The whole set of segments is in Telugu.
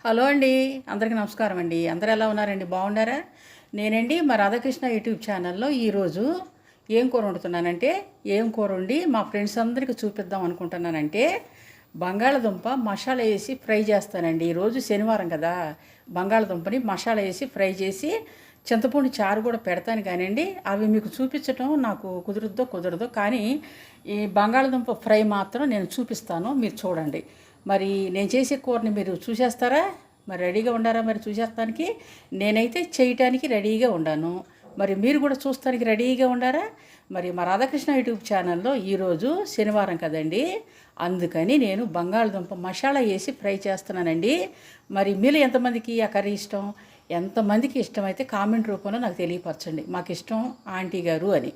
హలో అండి. అందరికీ నమస్కారం అండి. అందరూ ఎలా ఉన్నారండి? బాగున్నారా? నేనండి మా రాధాకృష్ణ యూట్యూబ్ ఛానల్లో ఈరోజు ఏం కూర వండుతున్నానంటే, ఏం కూర వండి మా ఫ్రెండ్స్ అందరికీ చూపిద్దాం అనుకుంటున్నానంటే, బంగాళదుంప మసాలా వేసి ఫ్రై చేస్తానండి. ఈరోజు శనివారం కదా, బంగాళదుంపని మసాలా వేసి ఫ్రై చేసి చింతపండు చారు కూడా పెడతాను కానివ్వండి. అవి మీకు చూపించటం నాకు కుదరదో కానీ ఈ బంగాళదుంప ఫ్రై మాత్రం నేను చూపిస్తాను, మీరు చూడండి. మరి నేను చేసే కూరని మీరు చూసేస్తారా? మరి రెడీగా ఉండారా? మరి చూసేస్తానికి నేనైతే చేయటానికి రెడీగా ఉండాను. మరి మీరు కూడా చూస్తానికి రెడీగా ఉండారా? మరి మా రాధాకృష్ణ యూట్యూబ్ ఛానల్లో ఈరోజు శనివారం కదండి, అందుకని నేను బంగాళదుంప మసాలా వేసి ఫ్రై చేస్తున్నానండి. మరి మీరు ఎంతమందికి ఆ కర్రీ ఇష్టం? ఎంతమందికి ఇష్టమైతే కామెంట్ రూపంలో నాకు తెలియపరచండి. మాకు ఇష్టం ఆంటీ గారు అని.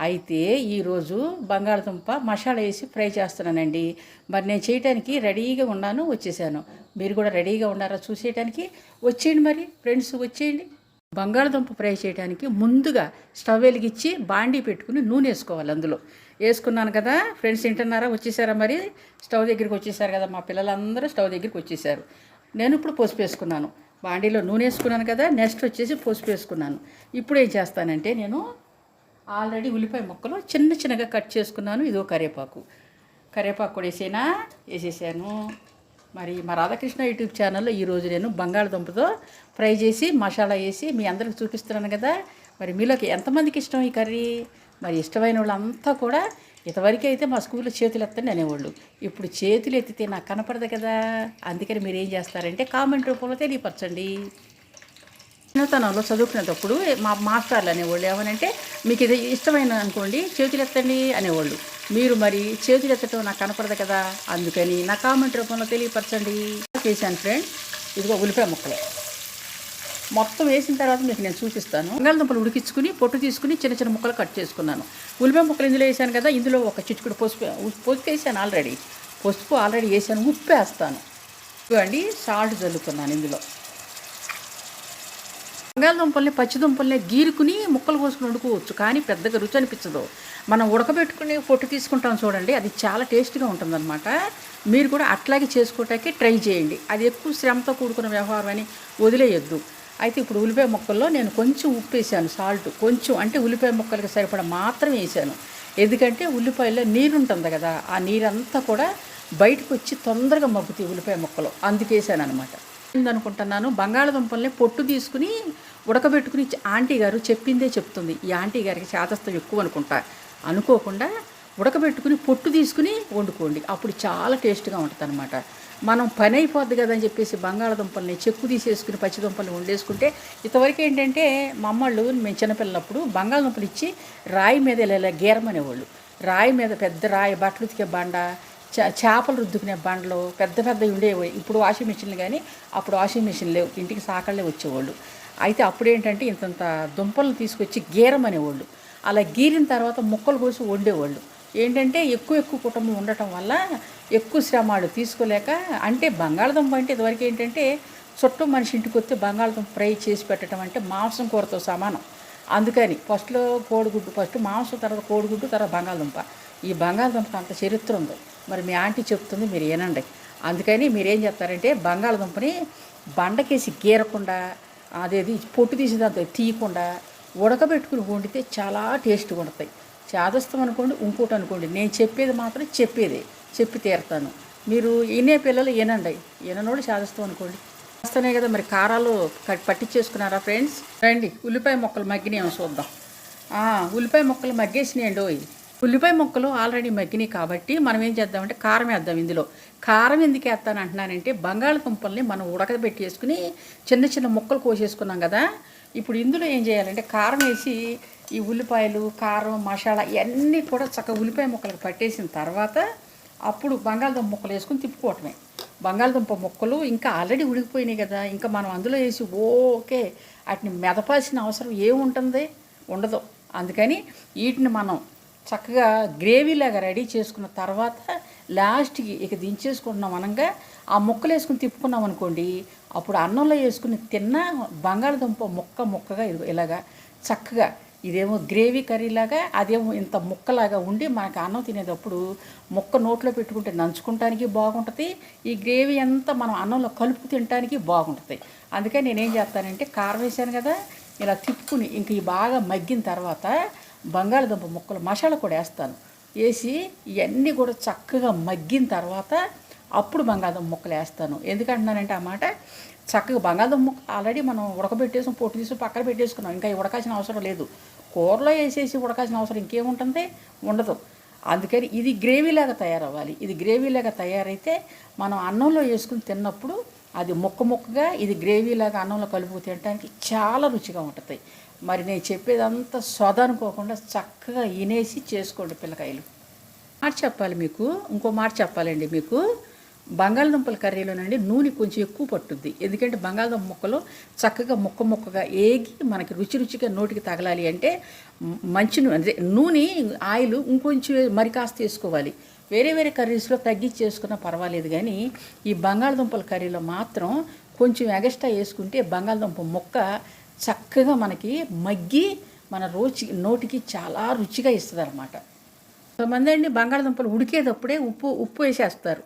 అయితే ఈరోజు బంగాళదుంప మసాలా వేసి ఫ్రై చేస్తున్నానండి. మరి నేను చేయడానికి రెడీగా ఉన్నాను, వచ్చేసాను. మీరు కూడా రెడీగా ఉన్నారా చూసేయడానికి? వచ్చేయండి మరి ఫ్రెండ్స్, వచ్చేయండి. బంగాళదుంప ఫ్రై చేయడానికి ముందుగా స్టవ్ వెలిగించి బాండీ పెట్టుకుని నూనె వేసుకోవాలి. అందులో వేసుకున్నాను కదా ఫ్రెండ్స్, వింటున్నారా? వచ్చేసారా? మరి స్టవ్ దగ్గరికి వచ్చేసారు కదా, మా పిల్లలందరూ స్టవ్ దగ్గరికి వచ్చేసారు. నేను ఇప్పుడు పసుపు వేసుకున్నాను, బాండీలో నూనె వేసుకున్నాను కదా. నెక్స్ట్ వచ్చేసి పసుపు వేసుకున్నాను. ఇప్పుడు ఏం చేస్తానంటే, నేను ఆల్రెడీ ఉల్లిపాయ ముక్కలు చిన్న చిన్నగా కట్ చేసుకున్నాను. ఇదో కరివేపాకు కూడా వేసేసాను. మరి మా రాధాకృష్ణ యూట్యూబ్ ఛానల్లో ఈరోజు నేను బంగాళదుంపతో ఫ్రై చేసి మసాలా వేసి మీ అందరికి చూపిస్తున్నాను కదా. మరి మీలోకి ఎంతమందికి ఇష్టం ఈ కర్రీ? మరి ఇష్టమైన వాళ్ళంతా కూడా ఇంతవరకు అయితే మా స్కూల్లో చేతులు ఎత్తండి అనేవాళ్ళు. ఇప్పుడు చేతులు ఎత్తితే నాకు కనపడదు కదా. అందుకని మీరు ఏం చేస్తారంటే కామెంట్ రూపంలో తెలియపరచండి. చిన్నతనంలో చదువుకునేటప్పుడు మా మాస్టర్లు అనేవాళ్ళు ఏమనంటే, మీకు ఇది ఇష్టమైన అనుకోండి చేతులు ఎత్తండి అనేవాళ్ళు. మీరు మరి చేతులు ఎత్తటం నాకు కనపడదు కదా, అందుకని నా కామెంట్ రూపంలో తెలియపరచండి. చేశాను ఫ్రెండ్. ఇదిగో ఉల్లిపాయ ముక్కలు మొత్తం వేసిన తర్వాత మీకు నేను చూపిస్తాను. బంగాళదుంపలు ఉడికించుకుని పొట్టు తీసుకుని చిన్న చిన్న ముక్కలు కట్ చేసుకున్నాను. ఉల్లిపాయ ముక్కలు ఇందులో వేసాను కదా, ఇందులో ఒక చిచ్చుకుడు పసుపు వేసాను. పసుపు ఆల్రెడీ వేసాను. ఉప్పు వేస్తాను అండి. సాల్ట్ జల్లుకున్నాను ఇందులో. బంగాళదుంపల్ని పచ్చిదుంపల్ని గీరుకుని ముక్కలు కోసుకుని వండుకోవచ్చు, కానీ పెద్దగా రుచి అనిపించదు. మనం ఉడకబెట్టుకుని పొట్టు తీసుకుంటాం చూడండి, అది చాలా టేస్ట్గా ఉంటుందన్నమాట. మీరు కూడా అట్లాగే చేసుకోవటానికి ట్రై చేయండి. అది ఎక్కువ శ్రమతో కూడుకున్న వ్యవహారం అని వదిలేయొద్దు. అయితే ఇప్పుడు ఉల్లిపాయ ముక్కల్లో నేను కొంచెం ఉప్పు వేసాను, సాల్ట్ కొంచెం, అంటే ఉల్లిపాయ ముక్కలకి సరిపడా మాత్రం వేసాను. ఎందుకంటే ఉల్లిపాయలో నీరు ఉంటుంది కదా, ఆ నీరంతా కూడా బయటకు వచ్చి తొందరగా మగ్గుతాయి ఉల్లిపాయ ముక్కలు, అందుకేసాను అనమాట. అనుకుంటున్నాను. బంగాళదుంపల్ని పొట్టు తీసుకుని ఉడకబెట్టుకుని ఆంటీ గారు చెప్పిందే చెప్తుంది. ఈ ఆంటీ గారికి శాతస్థం ఎక్కువ అనుకోకుండా ఉడకబెట్టుకుని పొట్టు తీసుకుని వండుకోండి, అప్పుడు చాలా టేస్ట్గా ఉంటుంది అనమాట. మనం పని అయిపోద్ది కదా అని చెప్పేసి బంగాళదుంపల్ని చెక్కు తీసేసుకుని పచ్చిదుంపల్ని వండేసుకుంటే, ఇంతవరకు ఏంటంటే మా అమ్మళ్ళు మేము చిన్నపిల్లలప్పుడు బంగాళదుంపలు ఇచ్చి రాయి మీద ఇలా గీరమనేవాళ్ళు. రాయి మీద పెద్ద రాయి, బట్టలు ఉతికే బండ, చేపలు రుద్దుకునే బండ్లు పెద్దవి ఉండేవి. ఇప్పుడు వాషింగ్ మిషన్లు, కానీ అప్పుడు వాషింగ్ మిషన్ లేవు, ఇంటికి సాకళ్ళే వచ్చేవాళ్ళు. అయితే అప్పుడు ఏంటంటే ఇంతంత దుంపలను తీసుకొచ్చి గీరం అనేవాళ్ళు. అలా గీరిన తర్వాత ముక్కలు కోసి వండేవాళ్ళు. ఏంటంటే ఎక్కువ కుటుంబం ఉండటం వల్ల ఎక్కువ శ్రమాలు తీసుకోలేక, అంటే బంగాళదుంప అంటే ఇదివరకు ఏంటంటే చుట్టూ మనిషి ఇంటికి వస్తే బంగాళదుంప ఫ్రై చేసి పెట్టడం అంటే మాంసం కూరతో సమానం. అందుకని ఫస్ట్ మాంసం, తర్వాత కోడిగుడ్డు, తర్వాత బంగాళదుంప. ఈ బంగాళదుంపకు అంత చరిత్ర ఉంది. మరి మీ ఆంటీ చెప్తుంది, మీరు ఏనండి. అందుకని మీరేం చేస్తారంటే బంగాళదుంపని బండకేసి గీరకుండా, అదేది పొట్టు తీసి దాంతో తీయకుండా ఉడకబెట్టుకుని వండితే చాలా టేస్ట్గా ఉంటాయి. చాదస్తం అనుకోండి, ఇంకోటి అనుకోండి, నేను చెప్పేది మాత్రం చెప్పి తీరుతాను. మీరు వినే పిల్లలు వినండి, విననోడు చాదస్తం అనుకోండి. వస్తానే కదా. మరి కారాలు పట్టించేసుకున్నారా ఫ్రెండ్స్? రండి, ఉల్లిపాయ ముక్కలు మగ్గినాయేమో చూద్దాం. ఉల్లిపాయ ముక్కలు మగ్గేసినాయండి. ఉల్లిపాయ ముక్కలు ఆల్రెడీ మగ్గినాయి కాబట్టి మనం ఏం చేద్దామంటే కారం వేద్దాం. ఇందులో కారం ఎందుకు వేస్తాను అంటున్నానంటే, బంగాళదుంపల్ని మనం ఉడకబెట్టేసుకుని చిన్న చిన్న ముక్కలు కోసేసుకున్నాం కదా. ఇప్పుడు ఇందులో ఏం చేయాలంటే కారం వేసి ఈ ఉల్లిపాయలు, కారం, మసాలా ఇవన్నీ కూడా చక్కగా ఉల్లిపాయ ముక్కలకు పట్టేసిన తర్వాత అప్పుడు బంగాళదుంప ముక్కలు వేసుకుని తిప్పుకోవటమే. బంగాళదుంప ముక్కలు ఇంకా ఆల్రెడీ ఉడికిపోయినాయి కదా, ఇంకా మనం అందులో వేసి ఓకే వాటిని మెదపాల్సిన అవసరం ఏముంటుంది? ఉండదు. అందుకని వీటిని మనం చక్కగా గ్రేవీలాగా రెడీ చేసుకున్న తర్వాత లాస్ట్కి ఇక దించేసుకుంటున్నాం అనగా ఆ ముక్కలు వేసుకుని తిప్పుకున్నాం అనుకోండి, అప్పుడు అన్నంలో వేసుకుని తిన్న బంగాళదుంప ముక్కగా ఇలాగా చక్కగా ఇదేమో గ్రేవీ కర్రీలాగా, అదేమో ఇంత ముక్కలాగా ఉండి మనకు అన్నం తినేటప్పుడు ముక్క నోట్లో పెట్టుకుంటే నంచుకుంటానికి బాగుంటుంది. ఈ గ్రేవీ అంతా మనం అన్నంలో కలుపు తినడానికి బాగుంటుంది. అందుకని నేనేం చేస్తానంటే కారం వేసాను కదా, ఇలా తిప్పుకుని ఇంక ఈ బాగా మగ్గిన తర్వాత బంగాళదుంప ముక్కలు మసాలా కూడా వేస్తాను. వేసి ఇవన్నీ కూడా చక్కగా మగ్గిన తర్వాత అప్పుడు బంగాళదుంప ముక్కలు వేస్తాను. ఎందుకంటున్నానంటే ఆ మాట, చక్కగా బంగాళదుంప ముక్క ఆల్రెడీ మనం ఉడకబెట్టేసి పొట్టు తీసి పక్కన పెట్టేసుకున్నాం. ఇంకా ఉడకాల్సిన అవసరం లేదు. కూరలో వేసేసి ఉడకాల్సిన అవసరం ఇంకేముంటుంది, ఉండదు. అందుకని ఇది గ్రేవీలాగా తయారవ్వాలి. ఇది గ్రేవీలాగా తయారైతే మనం అన్నంలో వేసుకుని తిన్నప్పుడు అది ముక్కగా ఇది గ్రేవీలాగా అన్నంలో కలుపు తినడానికి చాలా రుచిగా ఉంటుంది. మరి నేను చెప్పేదంతా సొద అనుకోకుండా చక్కగా వినేసి చేసుకోండి పిల్లకాయలు. మాట చెప్పాలి మీకు, ఇంకో మాట చెప్పాలండి మీకు. బంగాళదుంపల కర్రీలోనండి నూనె కొంచెం ఎక్కువ పట్టుద్ది. ఎందుకంటే బంగాళదుంప ముక్కలు చక్కగా ముక్కగా ఏగి మనకి రుచిగా నోటికి తగలాలి అంటే మంచి అదే నూనె ఆయిల్ ఇంకొంచెం మరి కాస్త వేసుకోవాలి. వేరే కర్రీస్లో తగ్గించి చేసుకున్నా పర్వాలేదు, కానీ ఈ బంగాళదుంపల కర్రీలో మాత్రం కొంచెం ఎగస్ట్రా వేసుకుంటే బంగాళదుంప ముక్క చక్కగా మనకి మగ్గి మన నోటికి చాలా రుచిగా ఇస్తుంది అనమాట. కొంతమంది అండి బంగాళదుంపలు ఉడికేటప్పుడే ఉప్పు వేసేస్తారు,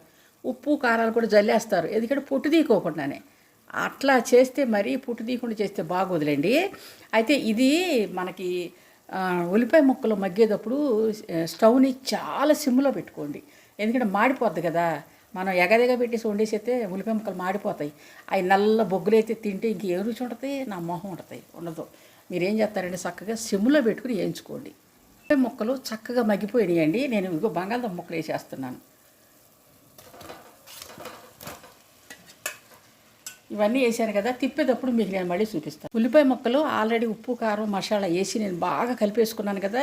ఉప్పు కారాలు కూడా జల్లేస్తారు. ఎందుకంటే పొట్టు తీయకోకుండానే. అట్లా చేస్తే మరీ పొట్టు తీయకుండా చేస్తే బాగోదులేండి. అయితే ఇది మనకి ఉల్లిపాయ ముక్కలు మగ్గేటప్పుడు స్టవ్ని చాలా సిమ్లో పెట్టుకోండి. ఎందుకంటే మాడిపోద్ది కదా, మనం ఎగదెగ పెట్టేసి వండేసైతే ఉల్లిపాయ ముక్కలు మాడిపోతాయి. అవి నల్ల బొగ్గులు అయితే తింటే ఇంకేం రుచి ఉంటుంది, నా మొహం ఉంటుంది, ఉండదు. మీరేం చేస్తారంటే చక్కగా సిమ్లో పెట్టుకుని వేయించుకోండి. ఉల్లిపాయ ముక్కలు చక్కగా మగ్గిపోయినాయండి. నేను ఇంకో బంగాళదుంప ముక్కలు వేసేస్తున్నాను. ఇవన్నీ వేసాను కదా, తిప్పేటప్పుడు మీకు నేను మళ్ళీ చూపిస్తాను. ఉల్లిపాయ ముక్కలు ఆల్రెడీ ఉప్పు కారం మసాలా వేసి నేను బాగా కలిపేసుకున్నాను కదా,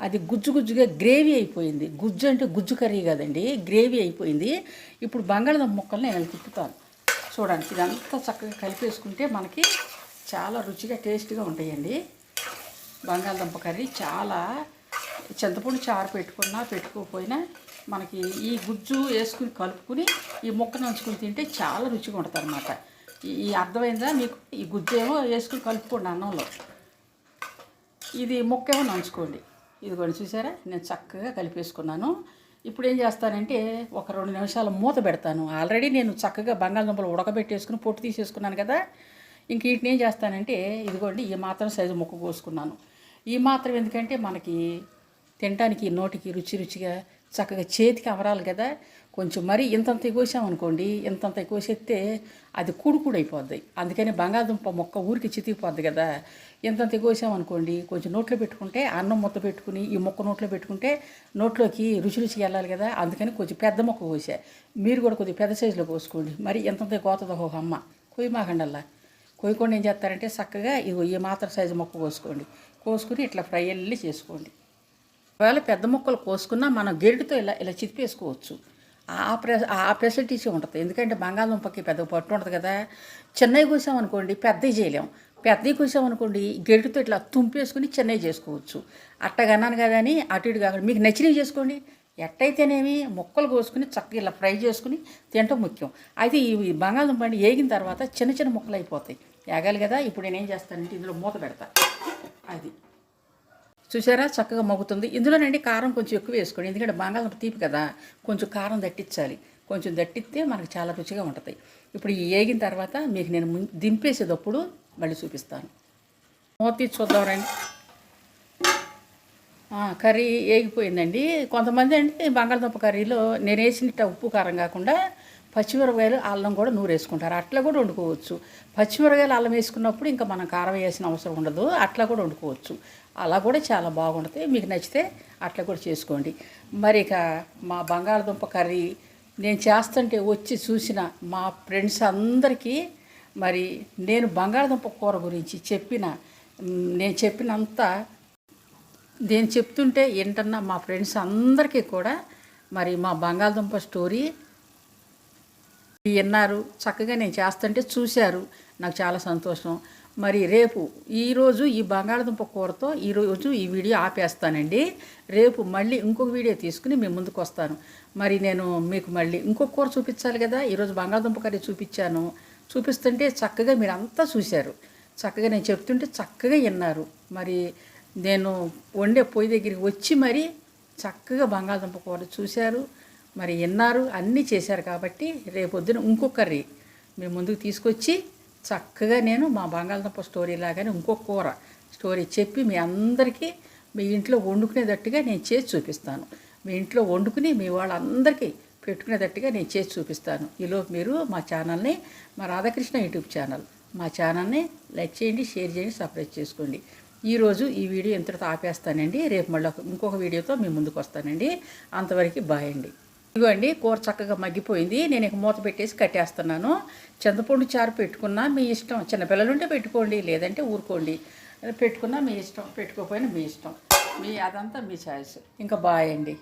అది గుజ్జుగా గ్రేవీ అయిపోయింది. గుజ్జు అంటే గుజ్జు కర్రీ కదండి, గ్రేవీ అయిపోయింది. ఇప్పుడు బంగాళదుంప ముక్కలు నేను తిప్పుతాను. చూడండి, ఇదంతా చక్కగా కలిపేసుకుంటే మనకి చాలా రుచిగా టేస్ట్గా ఉంటాయండి. బంగాళదుంప కర్రీ చాలా చింతపండు చారు పెట్టుకోకపోయినా మనకి ఈ గుజ్జు వేసుకుని కలుపుకుని ఈ ముక్క నంచుకుని తింటే చాలా రుచిగా ఉంటుంది అన్నమాట. ఈ అర్థమైందా మీకు? ఈ గుజ్జు ఏమో వేసుకుని కలుపుకోండి అన్నంలో, ఇది ముక్కేమో నంచుకోండి. ఇదిగోండి చూసారా, నేను చక్కగా కలిపేసుకున్నాను. ఇప్పుడు ఏం చేస్తానంటే ఒక 2 నిమిషాలు మూత పెడతాను. ఆల్రెడీ నేను చక్కగా బంగాళదుంపలు ఉడకబెట్టేసుకుని పొట్టు తీసేసుకున్నాను కదా. ఇంక వీటిని ఏం చేస్తానంటే ఇదిగోండి ఈ మాత్రం సైజు ముక్క కోసుకున్నాను. ఈ మాత్రం ఎందుకంటే మనకి తినడానికి నోటికి రుచిగా చక్కగా చేతికి అమరాలి కదా. కొంచెం మరి ఇంతంత కోసామనుకోండి, ఇంతంత కోసేస్తే అది కూడైపోద్ది. అందుకని బంగాళదుంప మొక్క ఊరికి చితికిపోద్ది కదా. ఇంతంత కోసామనుకోండి, కొంచెం నోట్లో పెట్టుకుంటే అన్నం ముద్ద పెట్టుకుని ఈ మొక్క నోట్లో పెట్టుకుంటే నోట్లోకి రుచిగా వెళ్ళాలి కదా. అందుకని కొంచెం పెద్ద మొక్క కోసా. మీరు కూడా కొద్దిగా పెద్ద సైజులో కోసుకోండి. మరి ఎంతంత కోతదో అమ్మ కొయ్యమాకండల్లా. కొయ్యకుండా ఏం చేస్తారంటే చక్కగా ఈ మాత్రం సైజు మొక్క కోసుకుని ఇట్లా ఫ్రై వెళ్ళి చేసుకోండి. ఒకవేళ పెద్ద ముక్కలు కోసుకున్నా మనం గెరిటితో ఇలా చితిపేసుకోవచ్చు. ఆ ఫెసిలిటీస్ ఉంటుంది. ఎందుకంటే బంగాళదుంపకి పెద్ద పట్టు ఉంటుంది కదా. చిన్నవి కోసామనుకోండి పెద్దవి చేయలేం. పెద్దవి కోసామనుకోండి గెరిటితో ఇట్లా తుంపేసుకుని చిన్నవి చేసుకోవచ్చు. అట్టగన్నాను కదా అని అటు ఇటు కాకుండా మీకు నచ్చినవి చేసుకోండి. ఎట్టయితేనేమి ముక్కలు కోసుకుని చక్కగా ఇలా ఫ్రై చేసుకుని తినటం ముఖ్యం. అయితే ఈ బంగాళదుంప వేగిన తర్వాత చిన్న ముక్కలు అయిపోతాయి. ఏగాలి కదా. ఇప్పుడు నేనేం చేస్తానంటే ఇందులో మూత పెడతా. అది చూసారా చక్కగా మగ్గుతుంది. ఇందులోనండి కారం కొంచెం ఎక్కువ వేసుకోండి. ఎందుకంటే బంగాళదుంప తీపి కదా, కొంచెం కారం దట్టించాలి. కొంచెం దట్టిస్తే మనకు చాలా రుచిగా ఉంటుంది. ఇప్పుడు ఈ వేగిన తర్వాత మీకు నేను దింపేసేటప్పుడు మళ్ళీ చూపిస్తాను. మూత తీసి చూద్దాం రండి. కర్రీ వేగిపోయిందండి. కొంతమంది అండి బంగాళదుంప కర్రీలో నేను వేసినట్టు ఉప్పు కారం కాకుండా పచ్చిమిరపకాయలు అల్లం కూడా నూరేసుకుంటారు. అట్లా కూడా వండుకోవచ్చు. పచ్చిమిరపకాయలు అల్లం వేసుకున్నప్పుడు ఇంకా మనం కారం వేసిన అవసరం ఉండదు. అట్లా కూడా వండుకోవచ్చు. అలా కూడా చాలా బాగుంటుంది. మీకు నచ్చితే అట్లా కూడా చేసుకోండి. మరి ఇక మా బంగాళదుంప కర్రీ నేను చేస్తుంటే వచ్చి చూసిన మా ఫ్రెండ్స్ అందరికీ మరి నేను బంగాళదుంప కూర గురించి నేను చెప్పినంత నేను చెప్తుంటే ఏంటన్నా మా ఫ్రెండ్స్ అందరికీ కూడా మరి మా బంగాళదుంప స్టోరీ విన్నారు. చక్కగా నేను చేస్తుంటే చూశారు. నాకు చాలా సంతోషం. మరి రేపు ఈరోజు ఈ బంగాళదుంప కూరతో ఈరోజు ఈ వీడియో ఆపేస్తానండి. రేపు మళ్ళీ ఇంకొక వీడియో తీసుకుని మేము ముందుకు వస్తాను. మరి నేను మీకు మళ్ళీ ఇంకొక కూర చూపించాలి కదా. ఈరోజు బంగాళదుంప కర్రీ చూపిస్తుంటే చక్కగా మీరు అంతా చూశారు. చక్కగా నేను చెప్తుంటే చక్కగా విన్నారు. మరి నేను వండే పొయ్యి దగ్గరికి వచ్చి మరీ చక్కగా బంగాళదుంప కూర చూశారు, మరి విన్నారు, అన్నీ చేశారు. కాబట్టి రేపొద్దున ఇంకొక కర్రీ మీ ముందుకు తీసుకొచ్చి చక్కగా నేను మా బంగాళదుంప స్టోరీ లాగానే ఇంకొక కూర స్టోరీ చెప్పి మీ అందరికీ మీ ఇంట్లో వండుకునేటట్టుగా నేను చేసి చూపిస్తాను. మీ ఇంట్లో వండుకుని మీ వాళ్ళందరికీ పెట్టుకునేటట్టుగా నేను చేసి చూపిస్తాను. ఈలోపు మీరు మా ఛానల్ని, మా రాధాకృష్ణ యూట్యూబ్ ఛానల్, మా ఛానల్ని లైక్ చేయండి, షేర్ చేయండి, సబ్స్క్రైబ్ చేసుకోండి. ఈరోజు ఈ వీడియో ఇంతటితో ఆపేస్తానండి. రేపు మళ్ళీ ఇంకొక వీడియోతో మీ ముందుకు వస్తానండి. అంతవరకు బాయ్ అండి. ఇదిగోండి, కూర చక్కగా మగ్గిపోయింది. నేను ఇక మూత పెట్టేసి కట్టేస్తున్నాను. చింతపండు చారు పెట్టుకున్నా మీ ఇష్టం. చిన్నపిల్లలు ఉంటే పెట్టుకోండి, లేదంటే ఊరుకోండి. పెట్టుకున్నా మీ ఇష్టం, పెట్టుకోకపోయినా మీ ఇష్టం. అదంతా మీ ఛాయిస్. ఇంకా బాయ్ అండి.